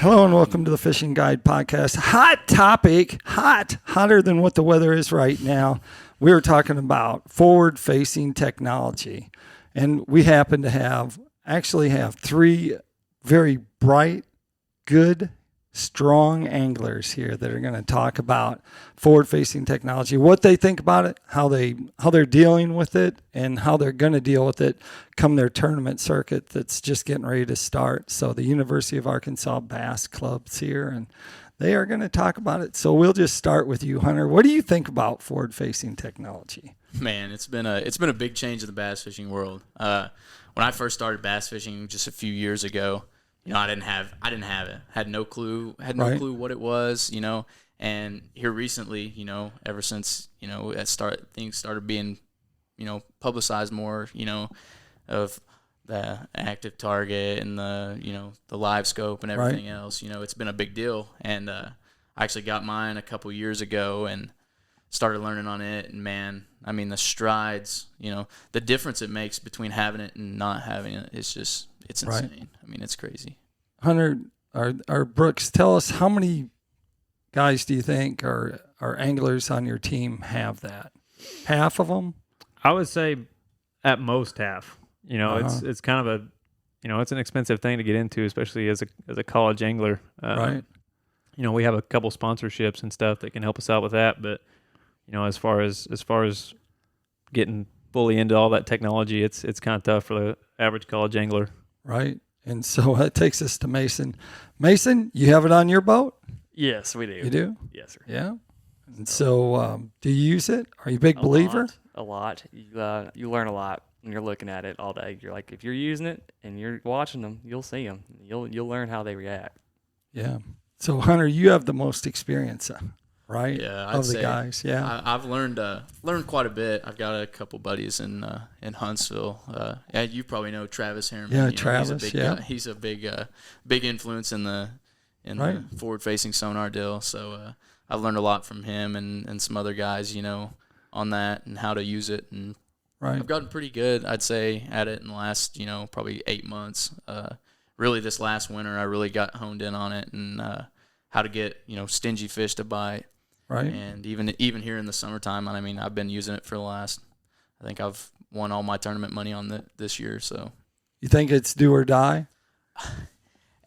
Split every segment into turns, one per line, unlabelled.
Hello and welcome to the Fishing Guide Podcast. Hot topic, hotter than what the weather is right now. We're talking about forward-facing technology. And we happen to actually have three very bright, good, strong anglers here that are going to talk about forward-facing technology, what they think about it, how they're dealing with it, and how they're going to deal with it come their tournament circuit that's just getting ready to start. So the University of Arkansas Bass Club's here, and they are going to talk about it. So we'll just start with you, Hunter. What do you think about forward-facing technology?
Man, it's been a big change in the bass fishing world. When I first started bass fishing just a few years ago, I didn't have it. Had no clue what it was, And here recently, ever since, things started being, publicized more, of the active target and the live scope and everything else. It's been a big deal. And I actually got mine a couple years ago and started learning on it. And man, I mean, the strides, the difference it makes between having it and not having it is just, it's insane. Right. I mean, it's crazy.
Hunter, or Brooks, tell us, how many guys do you think are anglers on your team have that? Half of them?
I would say at most half. It's kind of it's an expensive thing to get into, especially as a college angler.
Right.
We have a couple sponsorships and stuff that can help us out with that, but as far as getting fully into all that technology, it's kind of tough for the average college angler.
Right. And so that takes us to Mason. Mason, you have it on your boat?
Yes, we do.
You do?
Yes, sir.
Yeah. And so do you use it? Are you a big believer?
A lot. You learn a lot when you're looking at it all day. You're like, if you're using it and you're watching them, you'll see them. You'll learn how they react.
Yeah. So, Hunter, you have the most experience, right?
Yeah,
of the guys. Yeah,
I've learned quite a bit. I've got a couple buddies in Huntsville. Yeah, you probably know Travis Harriman.
Yeah, Travis.
He's a big influence in the forward-facing sonar deal. So I've learned a lot from him and some other guys, on that and how to use it. And I've gotten pretty good, I'd say, at it in the last, probably 8 months. Really, this last winter, I really got honed in on it and how to get, stingy fish to bite.
Right.
And even here in the summertime, I mean, I've been using it for the last, I think I've won all my tournament money on this year. So,
you think it's do or die?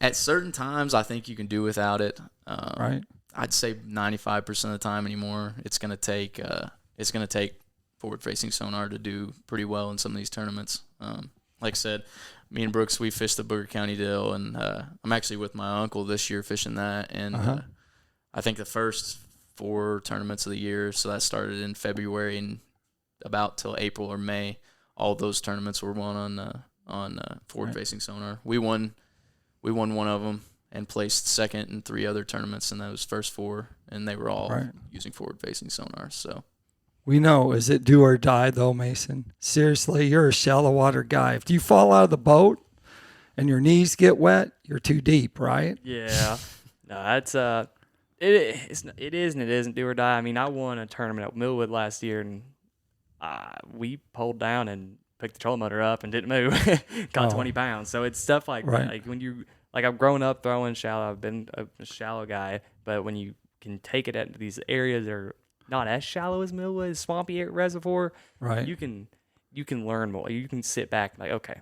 At certain times, I think you can do without it.
Right.
I'd say 95% of the time anymore, it's gonna take forward-facing sonar to do pretty well in some of these tournaments. Like I said, me and Brooks, we fished the Booker County deal, and I'm actually with my uncle this year fishing that. And I think the first 4 tournaments of the year, so that started in February and about till April or May, all those tournaments were won on forward-facing sonar. We won one of them and placed second in 3 other tournaments in those first 4, and they were all using forward-facing sonar. So
we know, is it do or die though, Mason? Seriously, you're a shallow water guy. If you fall out of the boat and your knees get wet, you're too deep, right?
Yeah. No, that's it is and it isn't do or die. I mean, I won a tournament at Millwood last year, and we pulled down and picked the trolling motor up and didn't move. Got 20 pounds. So it's stuff like that. Like when you, like, I've grown up throwing shallow. I've been a shallow guy, but when you can take it at these areas that are not as shallow as Millwood, swampy reservoir, you can learn more. You can sit back and like, okay,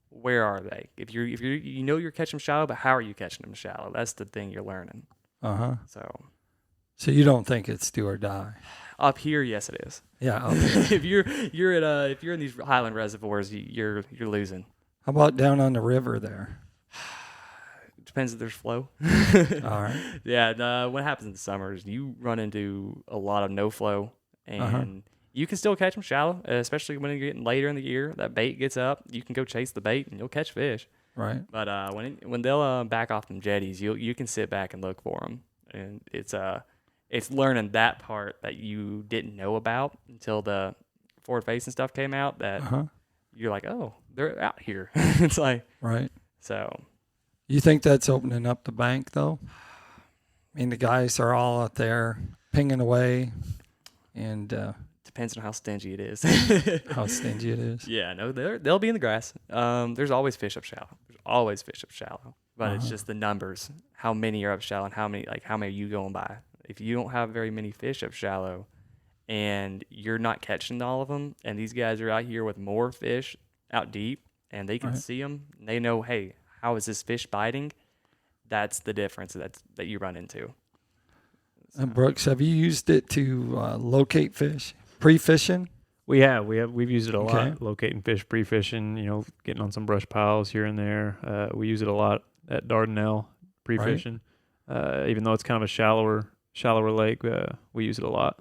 where are they? If you're you're catching them shallow, but how are you catching them shallow? That's the thing you're learning.
So you don't think it's do or die?
Up here, yes, it is.
Yeah. Okay.
if you're in these highland reservoirs, you're losing.
How about down on the river there?
Depends if there's flow.
All right.
Yeah. What happens in the summers, you run into a lot of no flow, and you can still catch them shallow, especially when you're getting later in the year. That bait gets up, you can go chase the bait, and you'll catch fish.
Right.
But when they'll back off them jetties, you can sit back and look for them, and it's learning that part that you didn't know about until the forward facing stuff came out. That you're like, oh, they're out here. It's like so.
You think that's opening up the bank though? I mean, the guys are all out there pinging away, and
depends on how stingy it is.
How stingy it is.
Yeah, no, they'll be in the grass. There's always fish up shallow. but it's just the numbers. How many are up shallow and how many are you going by? If you don't have very many fish up shallow and you're not catching all of them, and these guys are out here with more fish out deep and they can see them, and they know, hey, how is this fish biting? That's the difference that you run into. So.
Brooks, have you used it to locate fish pre-fishing?
We've used it a lot, locating fish, pre-fishing, getting on some brush piles here and there. We use it a lot at Dardanelle pre-fishing. Right. Even though it's kind of a shallower lake, we use it a lot.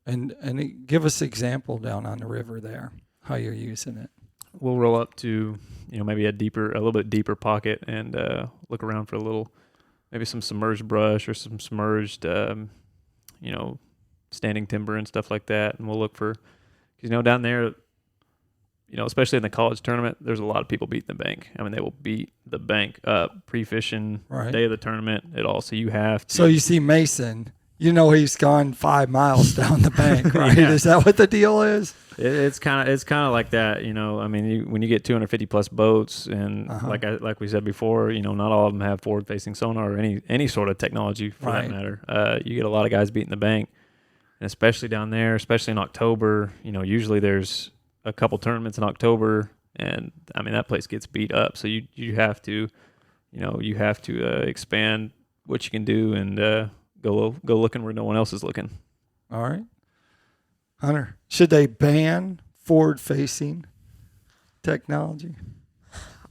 And give us an example down on the river there, how you're using it.
We'll roll up to, maybe a little bit deeper pocket and look around for maybe some submerged brush or some submerged, standing timber and stuff like that. And we'll look for, because, down there, especially in the college tournament, there's a lot of people beating the bank. I mean, they will beat the bank up pre-fishing, day of the tournament, so you have to.
So you see Mason, he's gone 5 miles down the bank, right?
Yeah.
Is that what the deal is?
It's kind of like that, I mean, when you get 250 plus boats, and like we said before, not all of them have forward-facing sonar or any sort of technology for that matter. You get a lot of guys beating the bank, and especially down there, especially in October. Usually there's a couple tournaments in October, and I mean that place gets beat up. So you have to, expand what you can do and go looking where no one else is looking.
All right. Hunter, should they ban forward-facing technology?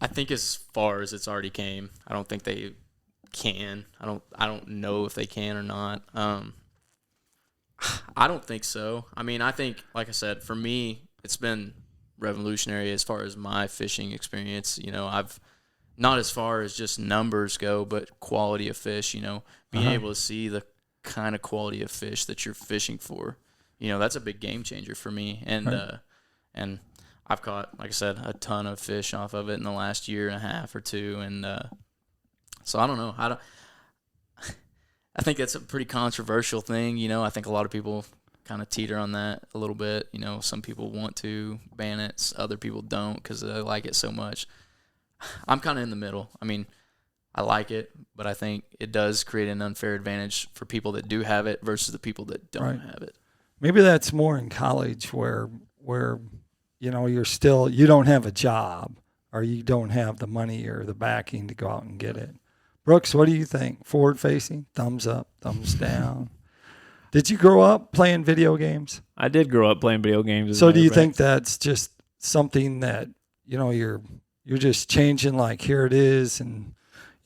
I think as far as it's already came, I don't think they can. I don't know if they can or not. I don't think so. I mean, I think, like I said, for me, it's been revolutionary as far as my fishing experience. I've not as far as just numbers go, but quality of fish, being able to see the kind of quality of fish that you're fishing for. That's a big game changer for me. And and I've caught, like I said, a ton of fish off of it in the last year and a half or two. And so I don't know. I think that's a pretty controversial thing. I think a lot of people kind of teeter on that a little bit. Some people want to ban it. Other people don't because they like it so much. I'm kind of in the middle. I mean, I like it, but I think it does create an unfair advantage for people that do have it versus the people that don't have it.
Maybe that's more in college where you don't have a job or you don't have the money or the backing to go out and get it. Brooks, what do you think? Forward facing? Thumbs up, thumbs down? Did you grow up playing video games?
I did grow up playing video games.
So do you think that's just something that, you're just changing, like here it is, and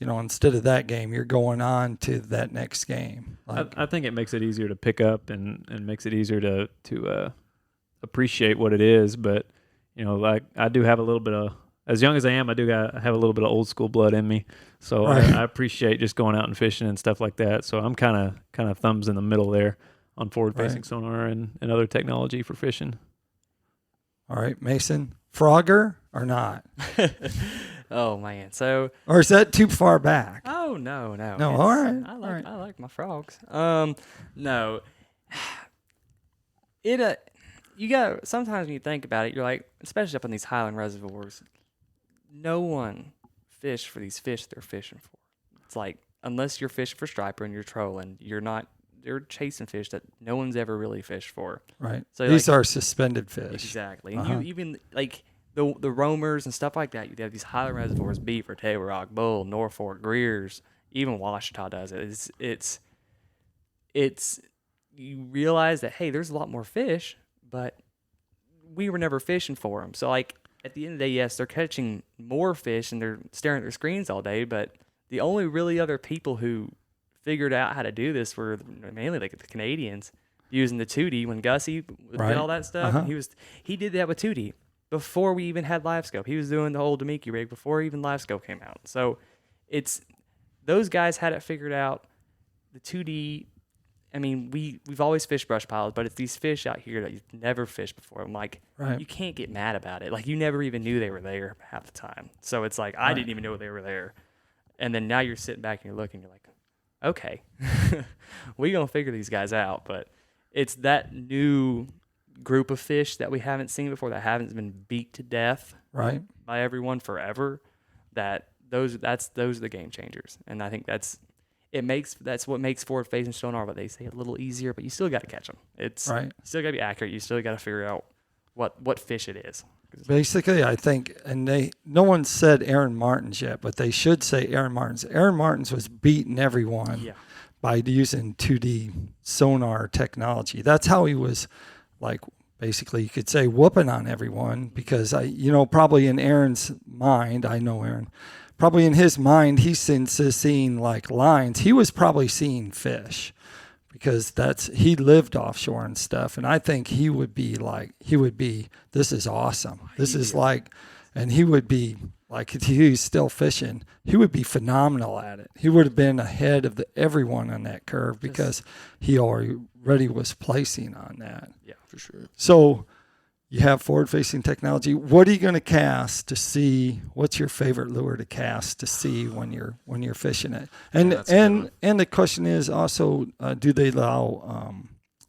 instead of that game, you're going on to that next game?
I think it makes it easier to pick up and makes it easier to appreciate what it is. But, like I do have a little bit of, as young as I am, I have a little bit of old school blood in me. So I appreciate just going out and fishing and stuff like that. So I'm kind of thumbs in the middle there on forward-facing sonar and other technology for fishing.
All right, Mason, frogger or not?
Oh man, so
or is that too far back?
Oh no.
All right.
I like my frogs. No. You got sometimes when you think about it, you're like, especially up in these highland reservoirs, no one fish for these fish they're fishing for. It's like unless you're fishing for striper and you're trolling, you're chasing fish that no one's ever really fished for.
Right. So these
like,
are suspended fish.
Exactly. And you even like the roamers and stuff like that. You have these highland reservoirs, Beaver, Table Rock, Bull, Norfolk, Greers, even Washita does it. It's you realize that, hey, there's a lot more fish, but we were never fishing for them. So like at the end of the day, yes, they're catching more fish and they're staring at their screens all day, but the only really other people who figured out how to do this were mainly like the Canadians using the 2D when Gussie did all that stuff. And he did that with 2D before we even had live scope. He was doing the whole Demiki rig before even live scope came out. So it's those guys had it figured out. The 2D, I mean, we've always fished brush piles, but it's these fish out here that you've never fished before. I'm like, you can't get mad about it. Like you never even knew they were there half the time. So it's like I didn't even know they were there. And then now you're sitting back and you're looking, you're like, okay, we're going to figure these guys out. But it's that new group of fish that we haven't seen before, that haven't been beat to death by everyone forever, that those are the game changers, and I think that's what makes forward facing sonar, but they say a little easier, but you still got to catch them. It's
Right.
You still got to be accurate. You still got to figure out what fish it is.
Basically, I think, and no one said Aaron Martins yet, but they should say Aaron Martins. Aaron Martins was beating everyone by using 2D sonar technology. That's how he was, like, basically you could say whooping on everyone, because probably in Aaron's mind, I know Aaron, probably in his mind, he's seeing like lines. He was probably seeing fish, because he lived offshore and stuff. And I think he would be, this is awesome. This is like, and he would be like, if he's still fishing, he would be phenomenal at it. He would have been ahead of everyone on that curve, because he already was placing on that.
Yeah, for sure.
So you have forward-facing technology. What are you going to cast to see? What's your favorite lure to cast to see when you're fishing it? And the question is also, do they allow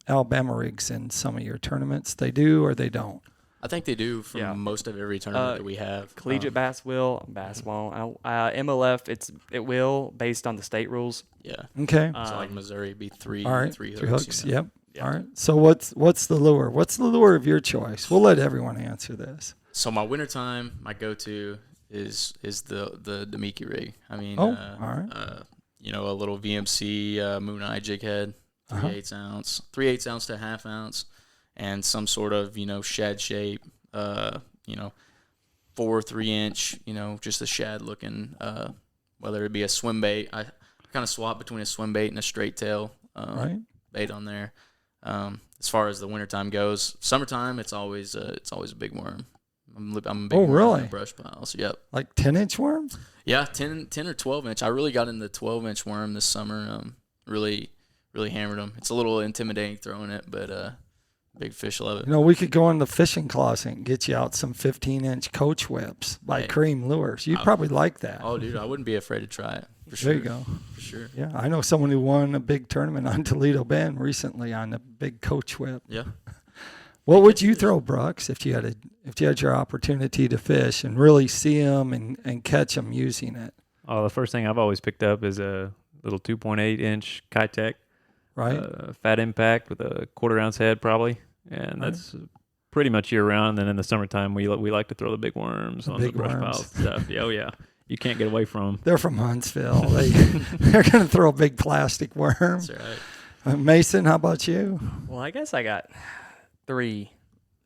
Alabama rigs in some of your tournaments? They do or they don't?
I think they do for most of every tournament that we have.
Collegiate bass will, bass won't. MLF it will, based on the state rules.
Yeah.
Okay.
So like Missouri would be three
three hooks. Yep.
Yeah.
All right. So what's the lure? What's the lure of your choice? We'll let everyone answer this.
So my wintertime, my go-to is the Demiki rig. I mean,
all right.
A little VMC Moon Eye jig head, 3/8 ounce, 3/8 ounce to 1/2 ounce, and some sort of shad shape, 4-3 inch, just a shad looking. Whether it be a swim bait, I kind of swap between a swim bait and a straight tail bait on there. As far as the wintertime goes, summertime it's always a big worm. I'm a big worm
really?
in the brush piles. Yep.
Like 10-inch worms?
Yeah, 10 or 12 inch. I really got into the 12-inch worm this summer. Really hammered them. It's a little intimidating throwing it, but big fish love it.
We could go in the fishing closet and get you out some 15-inch coach whips by Cream Lures. You'd probably like that.
Oh, dude, I wouldn't be afraid to try it. For sure.
There you go.
For sure.
Yeah, I know someone who won a big tournament on Toledo Bend recently on a big coach whip.
Yeah.
What would you throw, Brooks, if you had your opportunity to fish and really see them and catch them using it?
Oh, the first thing I've always picked up is a little 2.8 inch Kitech,
right?
Fat impact with a 1/4 ounce head probably, and that's pretty much year round. And then in the summertime, we like to throw the big worms on the brush piles stuff. Yeah, oh yeah. You can't get away from them.
They're from Huntsville. They're going to throw a big plastic worm.
That's right.
Mason, how about you?
Well, I guess I got 3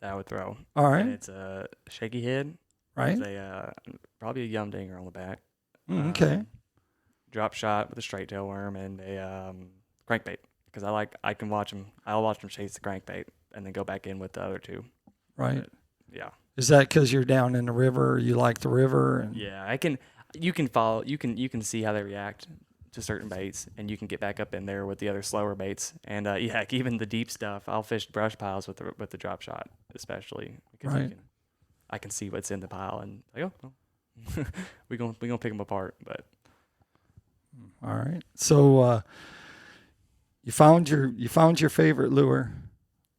that I would throw.
All right.
And it's a shaky head.
Right.
Probably a yum dinger on the back.
Okay.
Drop shot with a straight tail worm and a crankbait, because I can watch them. I'll watch them chase the crankbait and then go back in with the other 2.
Right.
But, yeah.
Is that because you're down in the river? Or you like the river? And
Yeah, you can follow. You can see how they react to certain baits, and you can get back up in there with the other slower baits. And even the deep stuff, I'll fish brush piles with the drop shot, especially because I can see what's in the pile, and we gonna pick them apart. But
all right, so you found your favorite lure.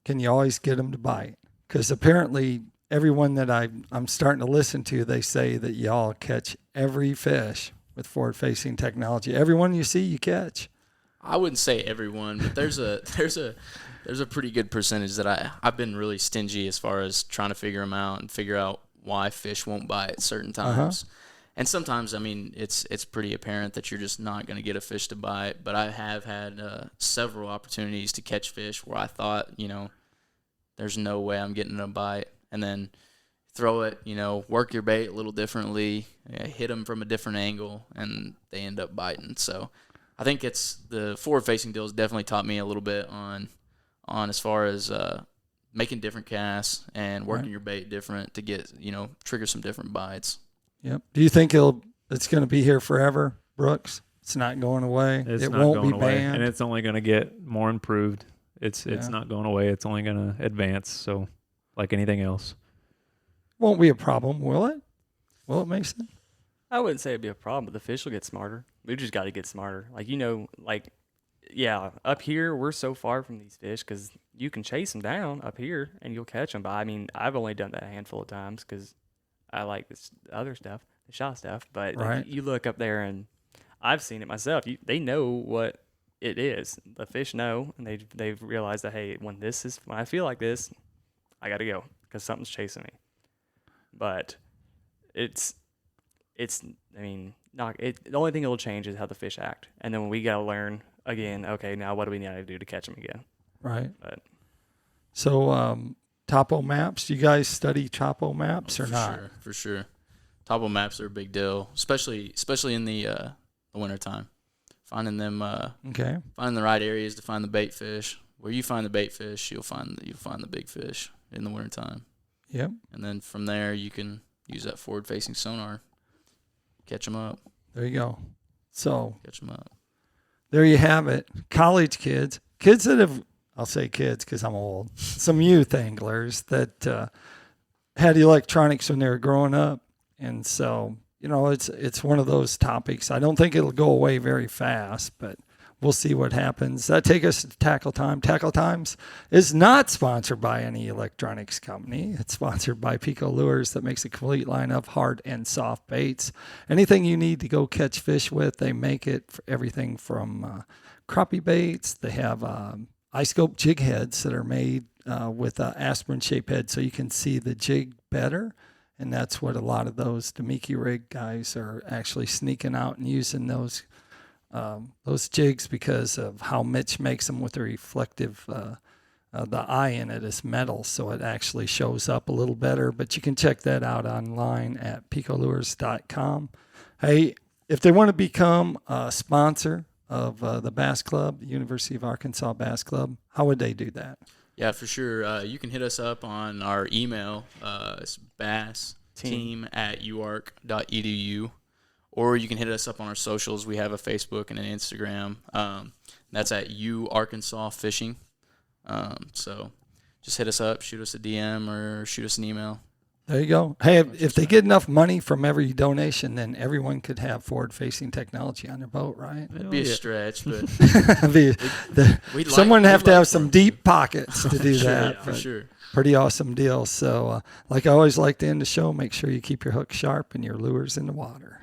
Can you always get them to bite? Because apparently everyone that I'm starting to listen to, they say that y'all catch every fish with forward-facing technology. Everyone you see, you catch.
I wouldn't say everyone, but there's a pretty good percentage that I've been really stingy as far as trying to figure them out and figure out why fish won't bite at certain times. And sometimes, I mean, it's pretty apparent that you're just not going to get a fish to bite. But I have had several opportunities to catch fish where I thought, there's no way I'm getting a bite. And then throw it, work your bait a little differently, hit them from a different angle, and they end up biting. So I think it's the forward-facing deals definitely taught me a little bit on as far as making different casts and working your bait different to get, trigger some different bites.
Yep. Do you think it's going to be here forever, Brooks? It's not going away. It won't be banned.
And it's only going to get more improved. It's not going away. It's only going to advance. So like anything else.
Won't be a problem, will it? Will it, Mason?
I wouldn't say it'd be a problem, but the fish will get smarter. We just got to get smarter. Up here, we're so far from these fish because you can chase them down up here and you'll catch them. But, I mean, I've only done that a handful of times because I like this other stuff. shot stuff. But
Right.
you look up there, and I've seen it myself. They know what it is. The fish know, and they've realized that, hey, when I feel like this, I got to go because something's chasing me. But it's I mean, the only thing that will change is how the fish act, and then we got to learn again. Okay, now what do we need to do to catch them again?
Right.
But
So, topo maps. Do you guys study topo maps or not?
Sure, for sure. Topo maps are a big deal, especially in the wintertime. Finding them,
Okay.
finding the right areas to find the bait fish. Where you find the bait fish, you'll find the big fish in the wintertime.
Yep.
And then from there, you can use that forward-facing sonar, catch them up.
There you go. So
Catch them up.
there you have it. College kids that have, I'll say kids because I'm old, some youth anglers that had electronics when they were growing up. And so, it's one of those topics. I don't think it'll go away very fast, but we'll see what happens. That take us to Tackle Time. Tackle Times is not sponsored by any electronics company. It's sponsored by PICO Lures that makes a complete line of hard and soft baits. Anything you need to go catch fish with, they make it. For everything from crappie baits. They have iScope jig heads that are made with an aspirin-shaped head so you can see the jig better. And that's what a lot of those Demiki rig guys are actually sneaking out and using those jigs because of how Mitch makes them with the reflective, the eye in it is metal, so it actually shows up a little better. But you can check that out online at picolures.com. Hey, if they want to become a sponsor of the Bass Club, the University of Arkansas Bass Club, how would they do that?
Yeah, for sure. You can hit us up on our email. It's bassteam@uark.edu. Or you can hit us up on our socials. We have a Facebook and an Instagram. That's at Arkansas Fishing. So just hit us up, shoot us a DM, or shoot us an email.
There you go. Hey, if they get enough money from every donation, then everyone could have forward-facing technology on their boat, right?
It'd be a stretch, but
Someone have to have some deep pockets to do that.
Yeah, for sure.
Pretty awesome deal. So, like I always like to end the show, make sure you keep your hook sharp and your lures in the water.